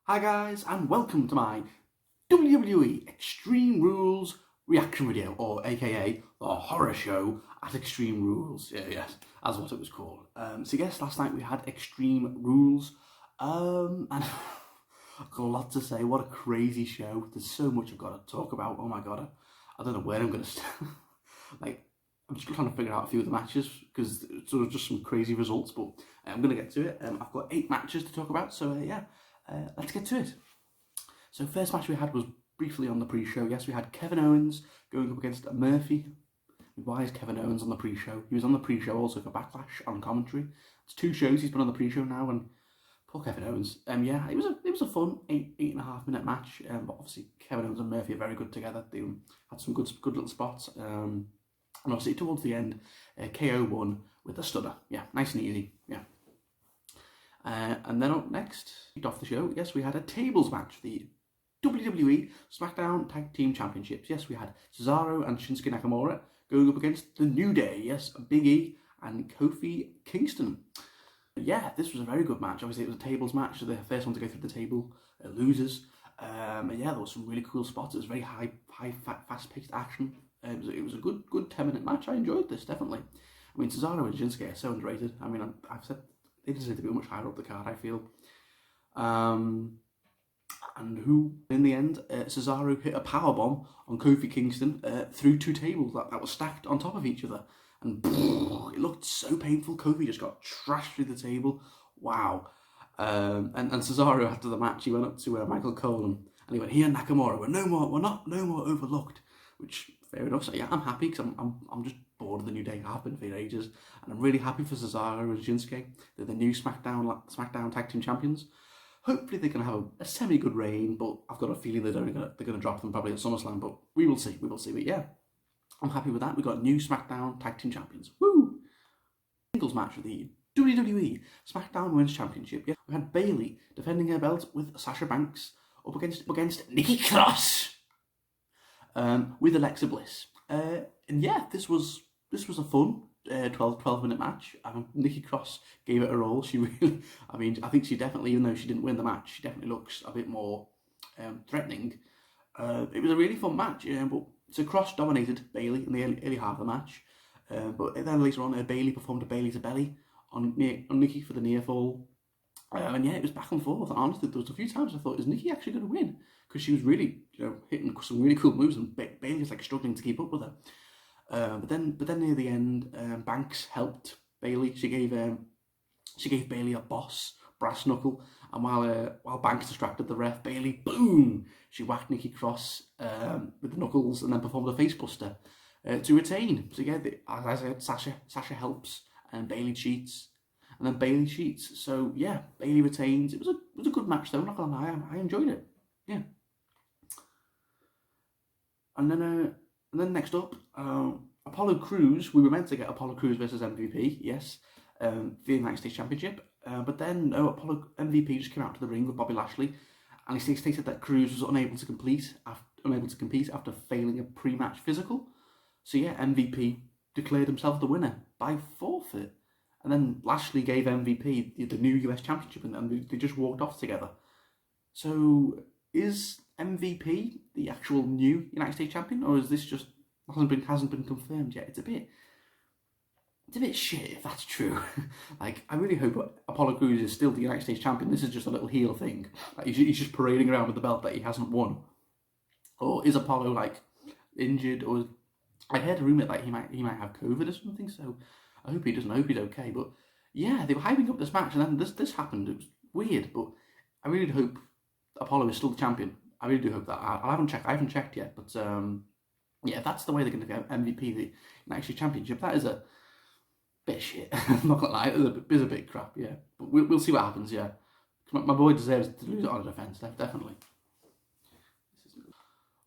Hi guys, and welcome to my WWE Extreme Rules reaction video, or aka the horror show at Extreme Rules. Yes, that's what it was called. So yes, last night we had Extreme Rules, and I've got a lot to say. What a crazy show! There's so much I've got to talk about. Oh my god, I don't know where I'm gonna start. I'm just trying to figure out a few of the matches because it's sort of just some crazy results, but I'm gonna get to it. I've got 8 matches to talk about, so let's get to it. So first match we had was briefly on the pre-show. Yes, we had Kevin Owens going up against Murphy. Why is Kevin Owens on the pre-show? He was on the pre-show also for Backlash on commentary. It's 2 shows he's been on the pre-show now, and poor Kevin Owens. Yeah, it was a fun 8.5 minute match. But obviously Kevin Owens and Murphy are very good together. They had some good little spots. And obviously towards the end, KO won with a stunner. Yeah, nice and easy. Yeah. And then up next, kicked off the show, yes, we had a tables match for the WWE SmackDown Tag Team Championships. Yes, we had Cesaro and Shinsuke Nakamura going up against The New Day, yes, Big E and Kofi Kingston. Yeah, this was a very good match. Obviously, it was a tables match, so the first one to go through the table loses. And yeah, there was some really cool spots. It was very high, fast-paced action. It was a good 10-minute match. I enjoyed this, definitely. I mean, Cesaro and Shinsuke are so underrated. I mean, I've said they deserve to be much higher up the card, I feel. And who, in the end, Cesaro hit a powerbomb on Kofi Kingston through 2 tables that were stacked on top of each other. And it looked so painful. Kofi just got trashed through the table. Wow. And Cesaro, after the match, he went up to Michael Cole and he went, "He and Nakamura were no more overlooked." Which, fair enough. So yeah, I'm happy because I'm just bored of the New Day. I've been for ages, and I'm really happy for Cesaro and Shinsuke. They're the new SmackDown Tag Team Champions. Hopefully they can have a semi-good reign, but I've got a feeling they're going to drop them probably at SummerSlam. But we will see. But yeah, I'm happy with that. We got new SmackDown Tag Team Champions. Woo! Singles match for the WWE SmackDown Women's Championship. Yeah, we had Bayley defending her belt with Sasha Banks up against Nikki Cross. With Alexa Bliss. And yeah, this was a fun 12-minute match. Nikki Cross gave it her all. She really, I think she definitely, even though she didn't win the match, she definitely looks a bit more threatening. It was a really fun match, so Cross dominated Bayley in the early half of the match. But then later on, Bayley performed a Bayley to belly on Nikki for the near fall. And yeah, it was back and forth. And honestly, there was a few times I thought, is Nikki actually going to win? Because she was really, hitting some really cool moves, and Bayley was struggling to keep up with her. But then near the end, Banks helped Bayley. She gave Bayley a brass knuckle, and while Banks distracted the ref, Bayley, boom, she whacked Nikki Cross with the knuckles, and then performed a facebuster to retain. So yeah, as I said, Sasha helps, and Bayley cheats. And then Bayley cheats. So yeah, Bayley retains. It was a good match though, I'm not gonna lie, I enjoyed it. Yeah. And then next up, Apollo Crews. We were meant to get Apollo Crews versus MVP, yes, for the United States Championship. But then Apollo MVP just came out to the ring with Bobby Lashley, and he stated that Crews was unable to compete after failing a pre-match physical. So yeah, MVP declared himself the winner by forfeit. And then Lashley gave MVP the new US Championship, and they just walked off together. So is MVP the actual new United States Champion, or is this just hasn't been confirmed yet? It's a bit shit if that's true. I really hope Apollo Crews is still the United States Champion. This is just a little heel thing. He's just parading around with the belt that he hasn't won. Or is Apollo injured? Or I heard a rumor that he might have COVID or something. So I hope he doesn't. I hope he's okay. But yeah, they were hyping up this match, and then this happened. It was weird, but I really hope Apollo is still the champion. I really do hope that. I haven't checked yet, but yeah, if that's the way they're going to get MVP, the United States Championship, that is a bit shit. I'm not gonna lie, it's a bit crap. Yeah, but we'll see what happens. Yeah, my boy deserves to lose it on a defense, definitely.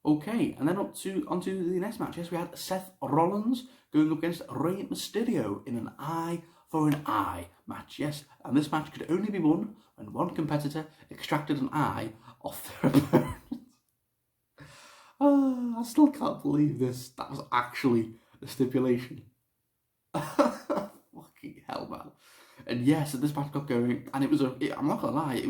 Okay, and then onto the next match. Yes, we had Seth Rollins going up against Rey Mysterio in an eye for an eye match. Yes, and this match could only be won when one competitor extracted an eye off their opponent. I still can't believe this. That was actually the stipulation. Fucking hell, man. And yes, this match got going, and I'm not gonna lie, it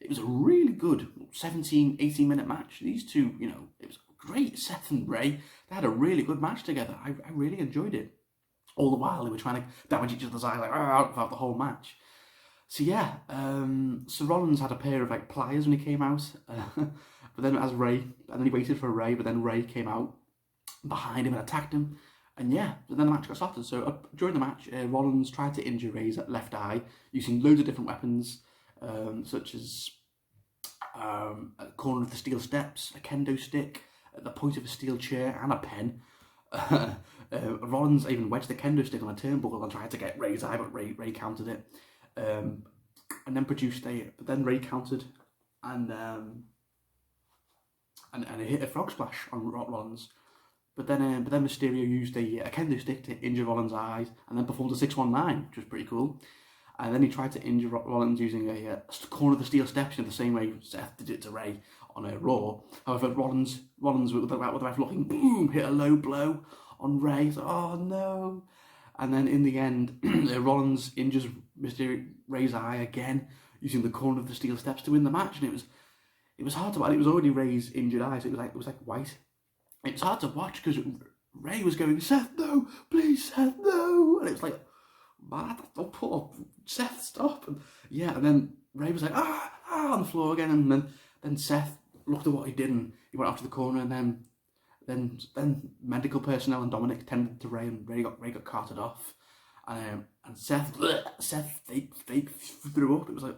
it was a really good 17, 18-minute match. These two, you know, it was great. Seth and Ray, they had a really good match together. I really enjoyed it. All the while they were trying to damage each other's eyes, like, throughout the whole match. So yeah, so Rollins had a pair of like pliers when he came out, but then as Ray, and then he waited for Ray, but then Ray came out behind him and attacked him, and yeah, but then the match got started. So during the match, Rollins tried to injure Ray's left eye using loads of different weapons, such as a corner of the steel steps, a kendo stick, the point of a steel chair, and a pen. Rollins even wedged the kendo stick on a turnbuckle and tried to get Ray's eye, but Ray countered it, and then but then Ray countered, and it hit a frog splash on Rollins. But then Mysterio used a kendo stick to injure Rollins' eyes, and then performed a 619, which was pretty cool. And then he tried to injure Rollins using a corner of the steel steps, in the same way Seth did it to Ray on a Raw. However, Rollins with the ref looking, boom, hit a low blow on Ray. So, oh no! And then in the end, Rollins injures Ray's eye again using the corner of the steel steps to win the match. And it was hard to watch. It was already Ray's injured eye, so it was like white. It was hard to watch because Ray was going, Seth, no, please, Seth, no, and it was like, man, oh, poor Seth, stop. And yeah, and then Ray was like, on the floor again, and then Seth looked at what he did and he went off to the corner, and then medical personnel and Dominic tended to Ray, and Ray got carted off, and Seth fake threw up. It was like,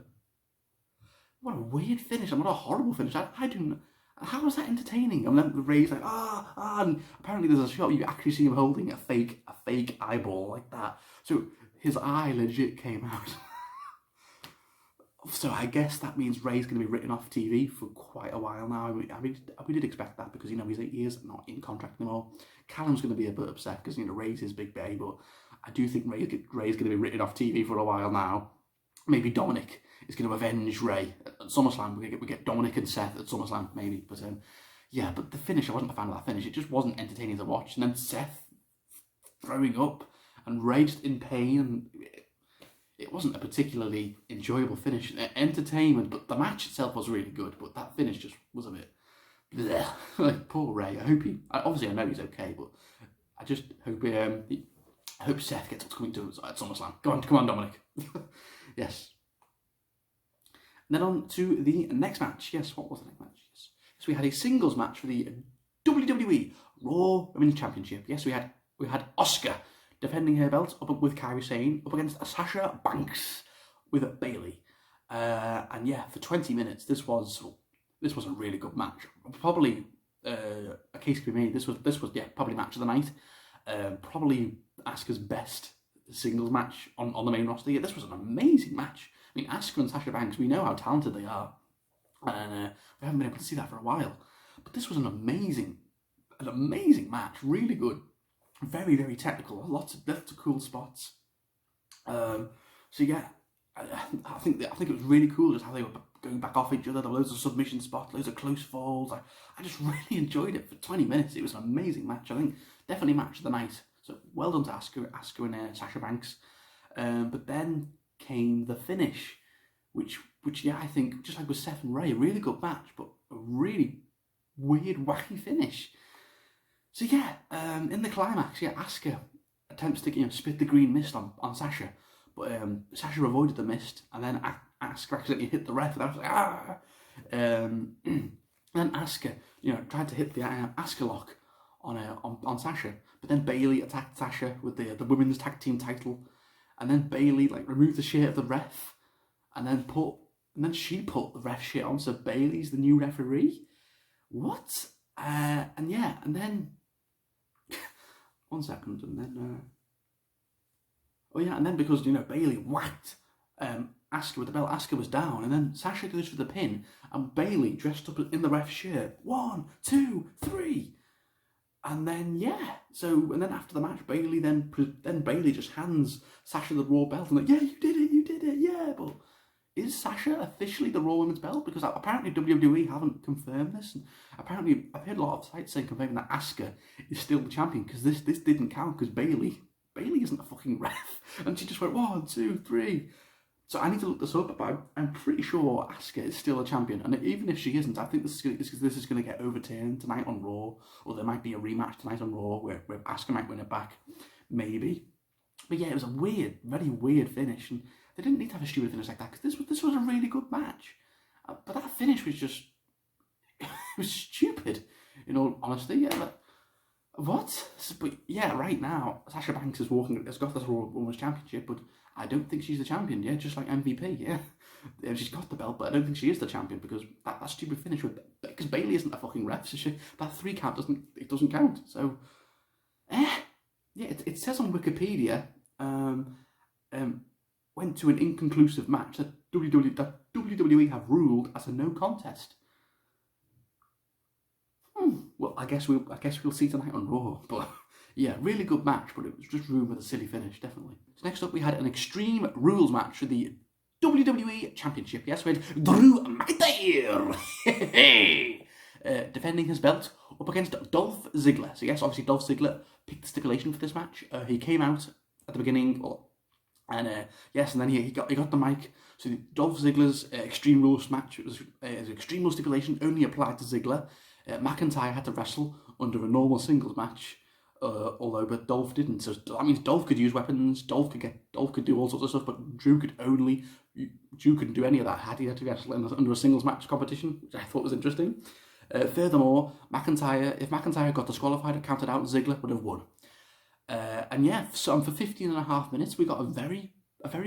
what a weird finish, and what a horrible finish. I didn't. How was that entertaining? And then Ray's like, and apparently there's a shot you actually see him holding a fake eyeball like that. So his eye legit came out. So I guess that means Ray's going to be written off TV for quite a while now. I mean, we did expect that because, you know, he's 8 years not in contract anymore. Callum's going to be a bit upset because, you know, Ray's his big bae, but I do think Ray's going to be written off TV for a while now. Maybe Dominic is going to avenge Ray at SummerSlam. We get Dominic and Seth at SummerSlam, maybe. But yeah, but the finish, I wasn't a fan of that finish. It just wasn't entertaining to watch. And then Seth throwing up and Ray just in pain. And it wasn't a particularly enjoyable finish. Entertainment, but the match itself was really good. But that finish just was a bit bleh. Like, poor Ray. Obviously I know he's okay, but I just hope I hope Seth gets what's coming to us at SummerSlam. Come on, Dominic. Yes. And then on to the next match. Yes, what was the next match? Yes. So we had a singles match for the WWE Raw Women's Championship. Yes, we had Asuka defending her belt up with Kairi Sane up against Sasha Banks with Bayley. And yeah, for 20 minutes, this was a really good match. Probably a case could be made. This was probably match of the night. Probably Asuka's best singles match on the main roster. Yeah, this was an amazing match. I mean, Asuka and Sasha Banks, we know how talented they are, and we haven't been able to see that for a while. But this was an amazing match. Really good, very, very technical. Lots of cool spots. So yeah, I think it was really cool just how they were going back off each other. There were loads of submission spots, loads of close falls. I just really enjoyed it for 20 minutes. It was an amazing match. I think definitely match of the night. So well done to Asuka and Sasha Banks. But then came the finish, which yeah, I think just like with Seth and Ray, a really good match, but a really weird, wacky finish. So yeah, in the climax, yeah, Asuka attempts to spit the green mist on Sasha, but Sasha avoided the mist, and then Asuka accidentally hit the ref, and I was like, and then Asuka, tried to hit the Asuka lock on Sasha, but then Bayley attacked Sasha with the women's tag team title, and then Bayley removed the shit of the ref, and then she put the ref shit on, so Bayley's the new referee. What? And then one second, and then and then because Bayley whacked Asuka with the belt, Asuka was down, and then Sasha goes for the pin, and Bayley dressed up in the ref's shirt. 1, 2, 3. And then and then after the match, Bayley then Bayley just hands Sasha the Raw belt, and you did it, yeah. But is Sasha officially the Raw Women's belt? Because apparently WWE haven't confirmed this, and apparently I've heard a lot of sites saying confirming that Asuka is still the champion, because this didn't count because Bayley isn't a fucking ref, and she just went 1, 2, 3. So I need to look this up, but I'm pretty sure Asuka is still a champion. And even if she isn't, I think this is going to get overturned tonight on Raw. Or there might be a rematch tonight on Raw where Asuka might win it back. Maybe. But yeah, it was a weird, very weird finish. And they didn't need to have a stupid finish like that, because this was a really good match. But that finish was just... it was stupid, in all honesty. Yeah, like, what? But yeah, right now, Sasha Banks has got this Raw Women's Championship, but I don't think she's the champion, yeah, just like MVP, yeah. She's got the belt, but I don't think she is the champion, because that stupid finish because Bayley isn't a fucking ref, so that 3 count doesn't count. So, yeah, it says on Wikipedia, went to an inconclusive match that WWE have ruled as a no contest. Well, I guess we'll see tonight on Raw, but yeah, really good match, but it was just ruined with a silly finish, definitely. So next up, we had an Extreme Rules match for the WWE Championship. Yes, we had Drew McIntyre defending his belt up against Dolph Ziggler. So yes, obviously Dolph Ziggler picked the stipulation for this match. He came out at the beginning, and then he got the mic. So Dolph Ziggler's Extreme Rules match was his Extreme Rules stipulation only applied to Ziggler. McIntyre had to wrestle under a normal singles match, but Dolph didn't. So that means Dolph could use weapons, Dolph could do all sorts of stuff, but Drew couldn't do any of that. He had to wrestle under a singles match competition, which I thought was interesting. Furthermore, if McIntyre got disqualified or counted out, Ziggler would have won. And yeah, so for 15.5 minutes, we got a very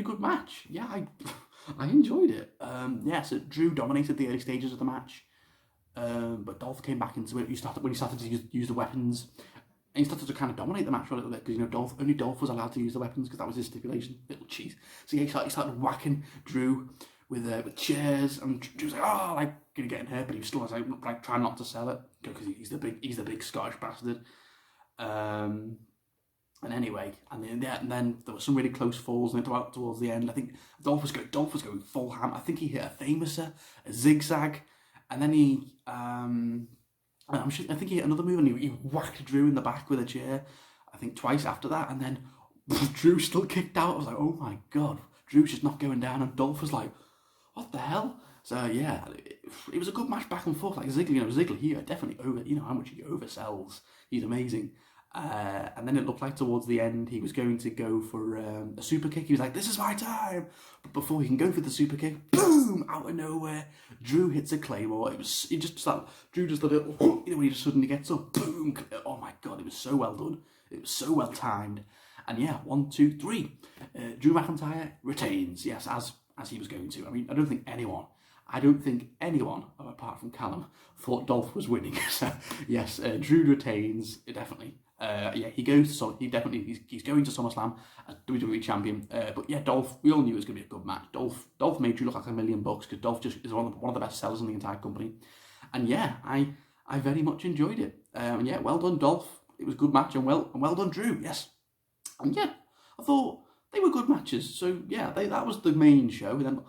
good match. Yeah, I enjoyed it. So Drew dominated the early stages of the match. But Dolph came back into it. When he started to use the weapons, and he started to kind of dominate the match for a little bit, because only Dolph was allowed to use the weapons, because that was his stipulation. Little cheese. So yeah, he started whacking Drew with chairs, and Drew's like, getting hurt, but he was still like trying not to sell it, because he's the big Scottish bastard. And anyway, and then there were some really close falls towards the end. I think Dolph was going full ham. I think he hit a famouser, a zigzag. And then I think he hit another move, and he whacked Drew in the back with a chair, I think twice after that, and then Drew still kicked out. I was like, oh my god, Drew's just not going down, and Dolph was like, what the hell? So yeah, it was a good match back and forth. Like Ziggler here definitely how much he oversells. He's amazing. And then it looked like towards the end he was going to go for a super kick. He was like, this is my time. But before he can go for the super kick, boom, out of nowhere, Drew hits a claymore. Drew just did it, when he just suddenly gets up, boom. Oh my god, it was so well done. It was so well timed. And yeah, 1, 2, 3. Drew McIntyre retains, yes, as he was going to. I mean, I don't think anyone, apart from Callum, thought Dolph was winning. So yes, Drew retains, definitely. He's going to SummerSlam as WWE champion. But yeah, Dolph, we all knew it was going to be a good match. Dolph made Drew look like $1 million, because Dolph just is one of the best sellers in the entire company. And yeah, I very much enjoyed it. And yeah, well done, Dolph. It was a good match, and well done, Drew. Yes. And yeah, I thought they were good matches. So yeah, that was the main show. And then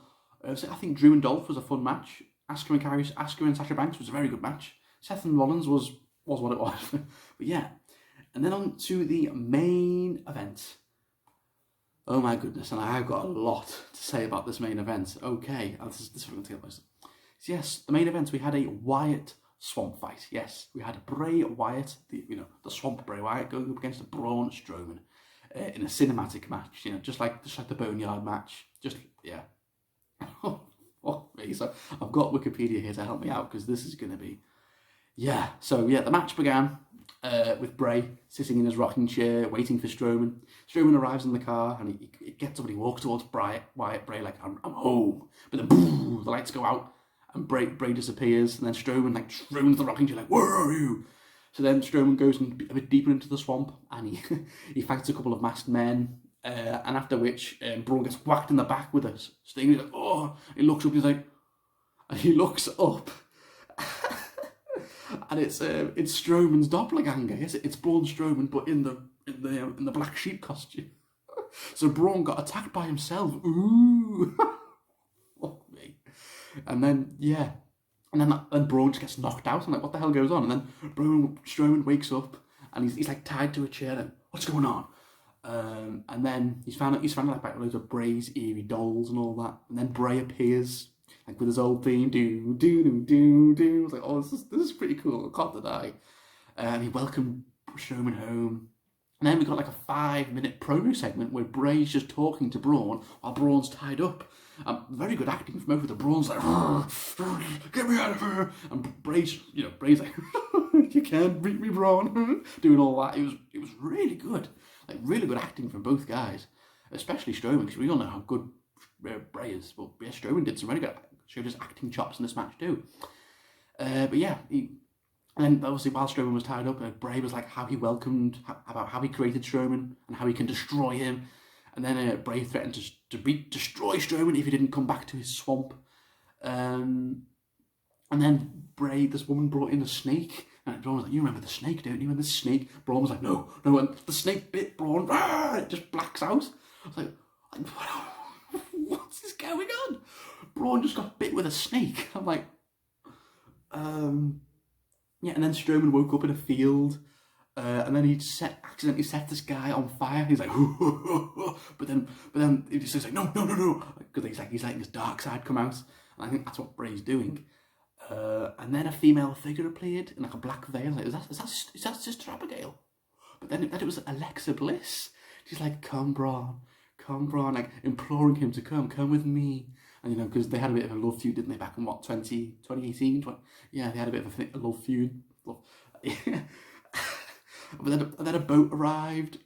I think Drew and Dolph was a fun match. Asuka and Sasha Banks was a very good match. Seth and Rollins was what it was. But yeah. And then on to the main event. Oh my goodness, and I've got a lot to say about this main event. Okay, this is what I'm going to get most. Yes, the main event, we had a Wyatt swamp fight. Yes, we had Bray Wyatt, the swamp Bray Wyatt, going up against Braun Strowman in a cinematic match. Just like the Boneyard match. Yeah. Fuck me. So I've got Wikipedia here to help me out, because this is going to be... Yeah, so yeah, the match began with Bray sitting in his rocking chair, waiting for Strowman. Strowman arrives in the car, and he gets up and he walks towards Wyatt. Bray like, I'm home. But then boom, the lights go out, and Bray disappears, and then Strowman like throws the rocking chair like, where are you? So then Strowman goes a bit deeper into the swamp, and he fights a couple of masked men, and after which Braun gets whacked in the back with a sting. He's like, oh, he looks up, and it's Strowman's doppelganger. Yes, it's Braun Strowman, but in the black sheep costume. So Braun got attacked by himself. Ooh, fuck me. And then then Braun just gets knocked out. I'm like, what the hell goes on? And then Strowman wakes up, and he's like tied to a chair. And what's going on? And then he's found like back loads of Bray's eerie dolls and all that. And then Bray appears like with his old theme, do do do do do. I was like, oh, this is pretty cool. I can't deny. And he welcomed Strowman home. And then we got like a 5-minute promo segment where Bray's just talking to Braun while Braun's tied up. Very good acting from over the Braun's like, get me out of here. And Bray's like, you can't beat me, Braun. Doing all that. It was really good. Like, really good acting from both guys. Especially Strowman, because we all know how good Bray is. But yeah, Strowman did some really good, showed his acting chops in this match too. But yeah, and then obviously while Strowman was tied up, Bray was like how he about how he created Strowman and how he can destroy him. And then Bray threatened to destroy Strowman if he didn't come back to his swamp. And then this woman brought in a snake. And Braun was like, you remember the snake, don't you? And the snake, Braun was like, no. And the snake bit Braun, it just blacks out. I was like, what's this going on? Braun just got bit with a snake. I'm like, yeah, and then Strowman woke up in a field, and then he accidentally set this guy on fire. He's like, but then he's just like, no, because he's letting his dark side come out, and I think that's what Bray's doing. And then a female figure appeared in like a black veil. Like, is that Sister Abigail? But then it was Alexa Bliss. She's like, come Braun, like imploring him to come with me. And because they had a bit of a love feud, didn't they, back in 2018? Yeah, they had a bit of a love feud. But then a boat arrived,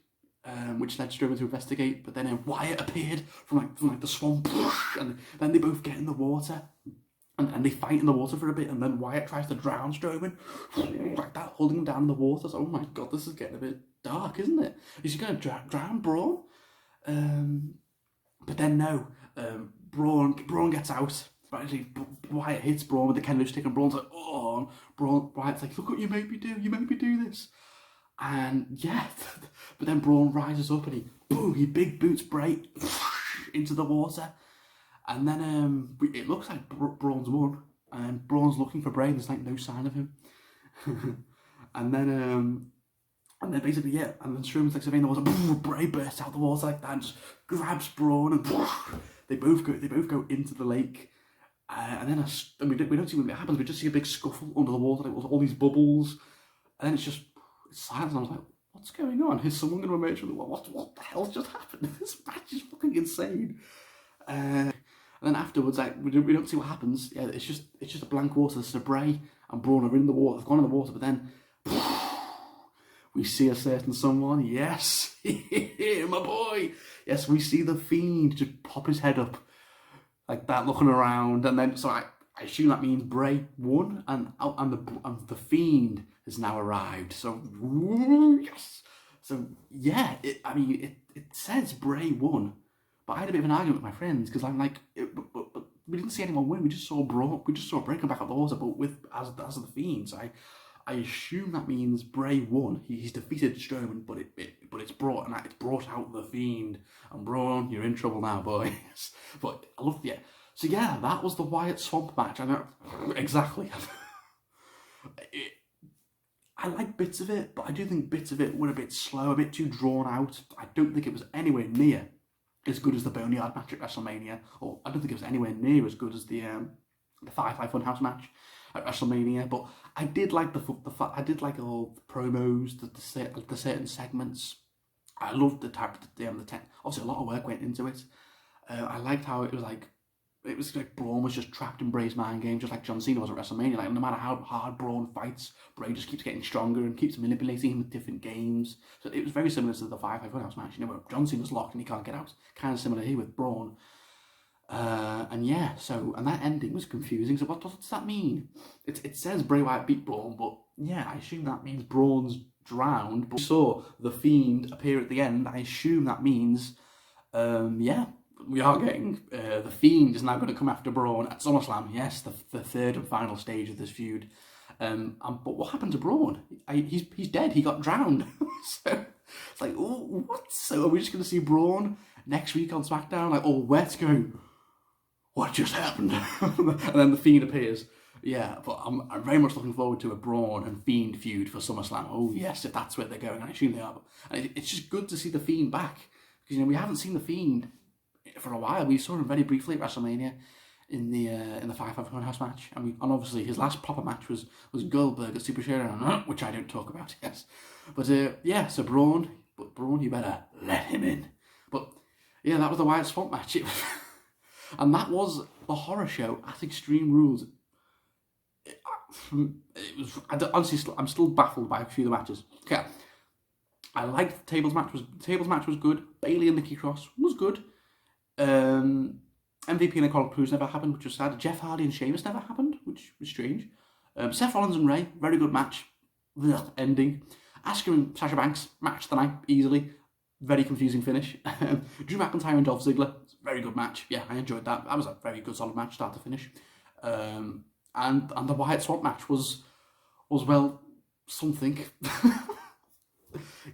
which led Strowman to investigate. But then Wyatt appeared from the swamp, and then they both get in the water, and they fight in the water for a bit. And then Wyatt tries to drown Strowman, like that, holding him down in the water. So, oh my god, this is getting a bit dark, isn't it? Is he going to drown Braun? But then no. Braun gets out. But actually, Wyatt hits Braun with the kendo stick, and Braun's like, oh, and Wyatt's like, look what you made me do. You made me do this. And yeah, but then Braun rises up and he big boots Bray into the water. And then it looks like Braun's won. And Braun's looking for Bray, and there's like no sign of him. And then basically, yeah, and then Strowman's like surveying the water. Bray bursts out the water like that and just grabs Braun, and they both go into the lake. And then we don't see what happens. We just see a big scuffle under the water, like all these bubbles, and then it's silence. And I was like, what's going on? Is someone going to emerge from the water? What the hell's just happened? This match is fucking insane. And then afterwards, like we don't see what happens. Yeah, it's just a blank water. So Bray and Braun are in the water. They've gone in the water, but then we see a certain someone. Yes, my boy. Yes, we see the Fiend just pop his head up like that, looking around, and then so I assume that means Bray won, and the Fiend has now arrived. So yes. So yeah, it says Bray won, but I had a bit of an argument with my friends because I'm like, but we didn't see anyone win. We just saw Braun. We just saw Bray come back out the water, but as the Fiend. So I assume that means Bray won. He's defeated Strowman, but it's brought out the Fiend. And Braun, you're in trouble now, boys. But I love So yeah, that was the Wyatt Swamp match. I know exactly. I like bits of it, but I do think bits of it were a bit slow, a bit too drawn out. I don't think it was anywhere near as good as the Boneyard match at WrestleMania, or I don't think it was anywhere near as good as the Firefly Funhouse match at WrestleMania. But I did like I did like all the promos, the certain segments. I loved the obviously a lot of work went into it. I liked how it was like Braun was just trapped in Bray's mind game, just like John Cena was at WrestleMania. Like no matter how hard Braun fights, Bray just keeps getting stronger and keeps manipulating him with different games. So it was very similar to the Firefly Funhouse match, where John Cena's locked and he can't get out. Kind of similar here with Braun. And that ending was confusing. So what does that mean? It says Bray Wyatt beat Braun, but yeah, I assume that means Braun's drowned. But we saw the Fiend appear at the end. I assume that means, we are getting the Fiend is now going to come after Braun at SummerSlam. Yes, the third and final stage of this feud. But what happened to Braun? He's dead. He got drowned. So it's like, oh, what? So are we just going to see Braun next week on SmackDown? Like, oh, let's go. What just happened? And then the Fiend appears. Yeah, but I'm very much looking forward to a Braun and Fiend feud for SummerSlam. Oh yes, if that's where they're going, I assume they are. And it's just good to see the Fiend back, because we haven't seen the Fiend for a while. We saw him very briefly at WrestleMania in the 5-5 house match, and obviously his last proper match was Goldberg at Super Showdown, which I don't talk about. Yes, but yeah, so Braun, you better let him in. But yeah, that was the Wyatt Swamp match, and that was the horror show at Extreme Rules. Honestly, I'm still baffled by a few of the matches. Okay, I liked the tables match. The tables match was good. Bayley and Nikki Cross was good. MVP and Nicole Cruz never happened, which was sad. Jeff Hardy and Sheamus never happened, which was strange. Seth Rollins and Ray, very good match. Ugh, ending. Asuka and Sasha Banks, match of the night, easily. Very confusing finish. Drew McIntyre and Dolph Ziggler, very good match. Yeah, I enjoyed that. That was a very good, solid match, start to finish. And the Wyatt Swamp match was well, something.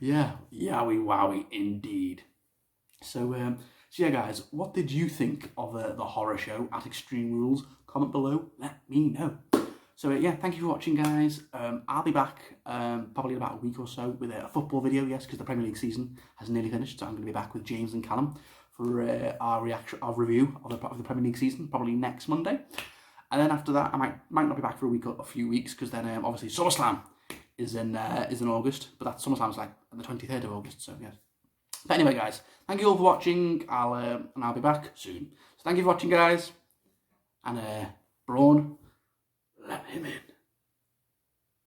Yeah, yowie wowie indeed. So yeah, guys, what did you think of the horror show at Extreme Rules? Comment below, let me know. So yeah, thank you for watching, guys. I'll be back probably in about a week or so with a football video, yes, because the Premier League season has nearly finished. So I'm going to be back with James and Callum for our review of the Premier League season, probably next Monday. And then after that, I might not be back for a few weeks, because then obviously SummerSlam is in August, but that SummerSlam's like the 23rd of August. So yes. But anyway, guys, thank you all for watching. I'll be back soon. So thank you for watching, guys. And Braun, let him in.